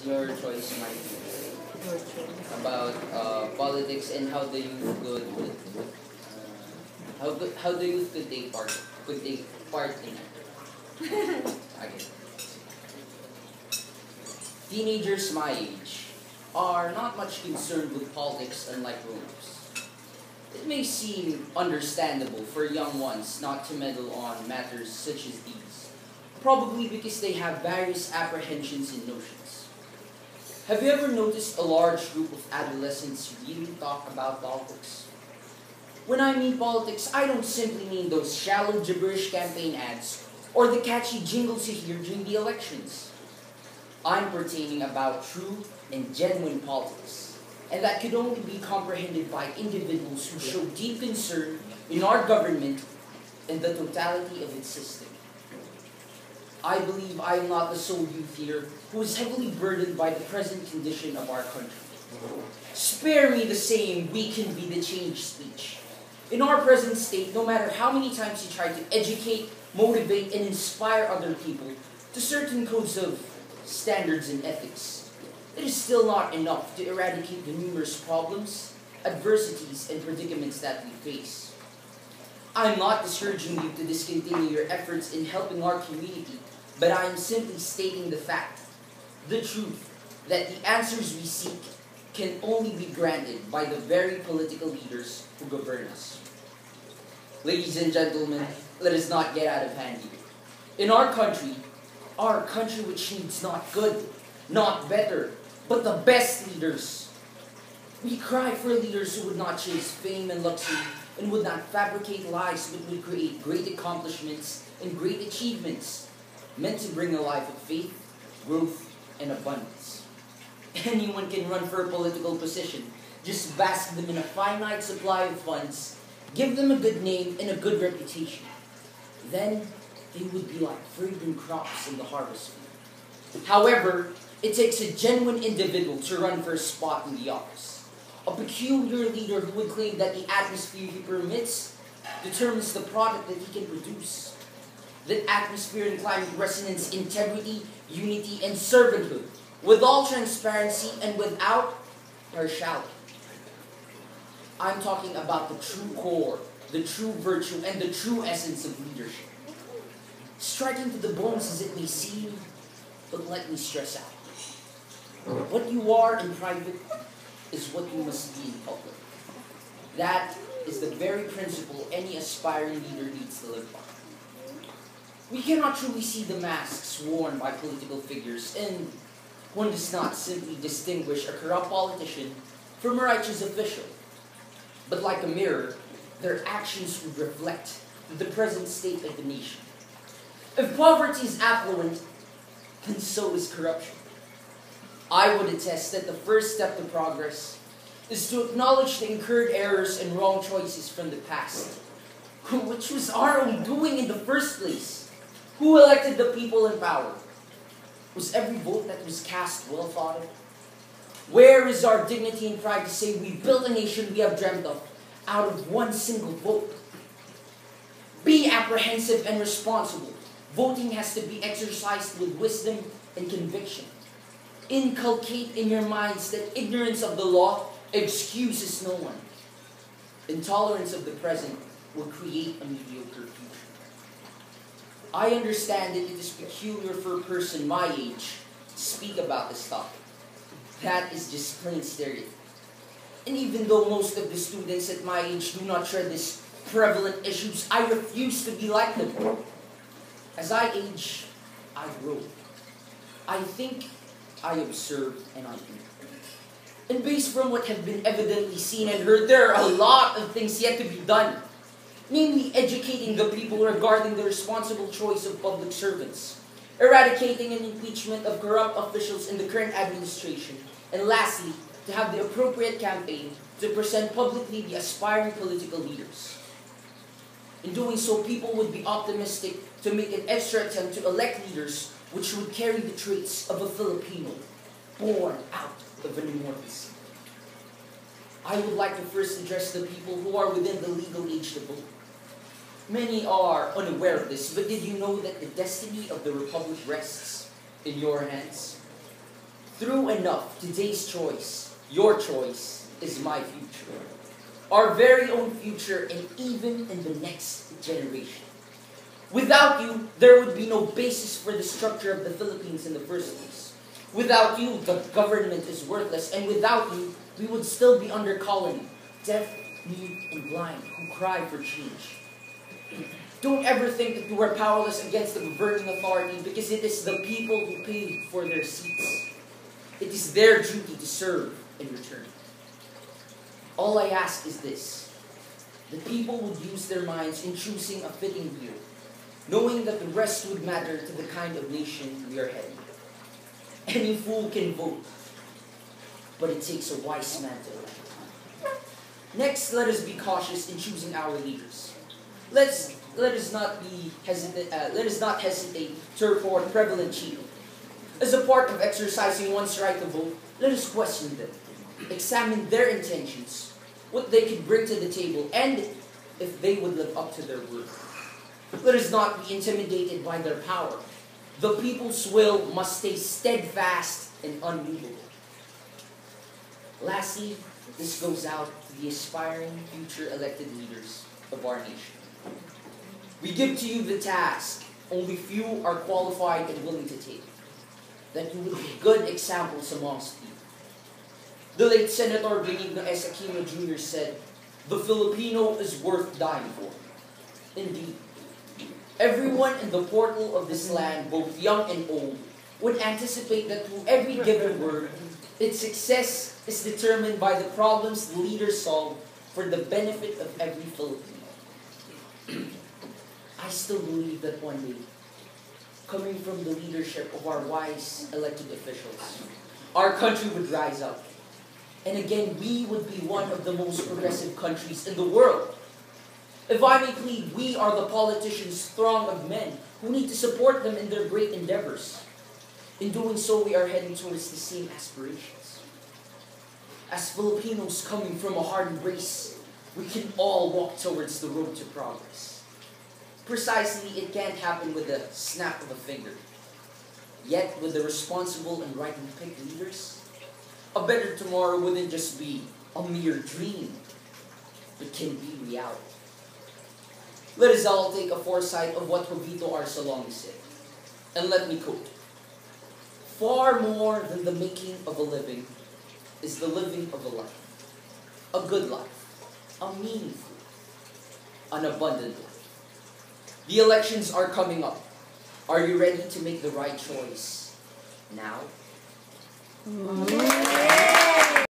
your choice might be Your choice. about politics and how the youth how the youth could take part in it. Okay. Teenagers my age are not much concerned with politics unlike grown-ups. It may seem understandable for young ones not to meddle on matters such as these, probably because they have various apprehensions and notions. Have you ever noticed a large group of adolescents really talk about politics? When I mean politics, I don't simply mean those shallow gibberish campaign ads or the catchy jingles you hear during the elections. I'm pertaining about true and genuine politics, and that could only be comprehended by individuals who show deep concern in our government and the totality of its system. I believe I am not the sole youth here who is heavily burdened by the present condition of our country. Spare me the saying, "We can be the change" speech. In our present state, no matter how many times you try to educate, motivate, and inspire other people to certain codes of standards and ethics, it is still not enough to eradicate the numerous problems, adversities, and predicaments that we face. I am not discouraging you to discontinue your efforts in helping our community, but I am simply stating the fact, the truth, that the answers we seek can only be granted by the very political leaders who govern us. Ladies and gentlemen, let us not get out of hand here. In our country which needs not good, not better, but the best leaders. We cry for leaders who would not chase fame and luxury and would not fabricate lies but would create great accomplishments and great achievements meant to bring a life of faith, growth, and abundance. Anyone can run for a political position. Just bask them in a finite supply of funds, give them a good name and a good reputation. Then they would be like fragrant crops in the harvest field. However, it takes a genuine individual to run for a spot in the office. A peculiar leader who would claim that the atmosphere he permits determines the product that he can produce. That atmosphere and climate resonance, integrity, unity, and servanthood, with all transparency and without partiality. I'm talking about the true core, the true virtue, and the true essence of leadership. Striking to the bones as it may seem, but let me stress out. What you are in private is what you must be in public. That is the very principle any aspiring leader needs to live by. We cannot truly see the masks worn by political figures, and one does not simply distinguish a corrupt politician from a righteous official. But like a mirror, their actions would reflect the present state of the nation. If poverty is affluent, then so is corruption. I would attest that the first step to progress is to acknowledge the incurred errors and wrong choices from the past, which was our own doing in the first place. Who elected the people in power? Was every vote that was cast well thought of? Where is our dignity and pride to say we built a nation we have dreamt of out of one single vote? Be apprehensive and responsible. Voting has to be exercised with wisdom and conviction. Inculcate in your minds that ignorance of the law excuses no one. Intolerance of the present will create a mediocre future. I understand that it is peculiar for a person my age to speak about this topic. That is just plain stereotype. And even though most of the students at my age do not share these prevalent issues, I refuse to be like them. As I age, I grow. I think, I observe, and I do. And based from what have been evidently seen and heard, there are a lot of things yet to be done. Namely, educating the people regarding the responsible choice of public servants, eradicating an impeachment of corrupt officials in the current administration, and lastly, to have the appropriate campaign to present publicly the aspiring political leaders. In doing so, people would be optimistic to make an extra attempt to elect leaders which would carry the traits of a Filipino, born out of an immortal seed. I would like to first address the people who are within the legal age to vote. Many are unaware of this, but did you know that the destiny of the Republic rests in your hands? True enough, today's choice, your choice, is my future. Our very own future, and even in the next generation. Without you, there would be no basis for the structure of the Philippines in the first place. Without you, the government is worthless, and without you, we would still be under colony, deaf, mute, and blind, who cry for change. Don't ever think that you are powerless against the governing authority, because it is the people who paid for their seats. It is their duty to serve in return. All I ask is this: the people would use their minds in choosing a fitting leader, knowing that the rest would matter to the kind of nation we are heading. Any fool can vote, but it takes a wise man to elect. Next, let us be cautious in choosing our leaders. Let us not hesitate to report prevalent cheating. As a part of exercising one's right to vote, let us question them, examine their intentions, what they could bring to the table, and if they would live up to their word. Let us not be intimidated by their power. The people's will must stay steadfast and unmovable. Lastly, this goes out to the aspiring future elected leaders of our nation. We give to you the task only few are qualified and willing to take, that you would be good examples amongst you. The late Senator Benigno S. Aquino Jr. said, "The Filipino is worth dying for." Indeed, everyone in the portal of this land, both young and old, would anticipate that through every given word, its success is determined by the problems the leaders solve for the benefit of every Filipino. I still believe that one day, coming from the leadership of our wise elected officials, our country would rise up. And again, we would be one of the most progressive countries in the world. If I may plead, we are the politicians' throng of men who need to support them in their great endeavors. In doing so, we are heading towards the same aspirations. As Filipinos coming from a hardened race, we can all walk towards the road to progress. Precisely, it can't happen with a snap of a finger. Yet, with the responsible and rightly picked leaders, a better tomorrow wouldn't just be a mere dream, but can be reality. Let us all take a foresight of what Jovito Arsalong said. And let me quote, "Far more than the making of a living is the living of a life. A good life, a meaningful, an abundant life." The elections are coming up. Are you ready to make the right choice now?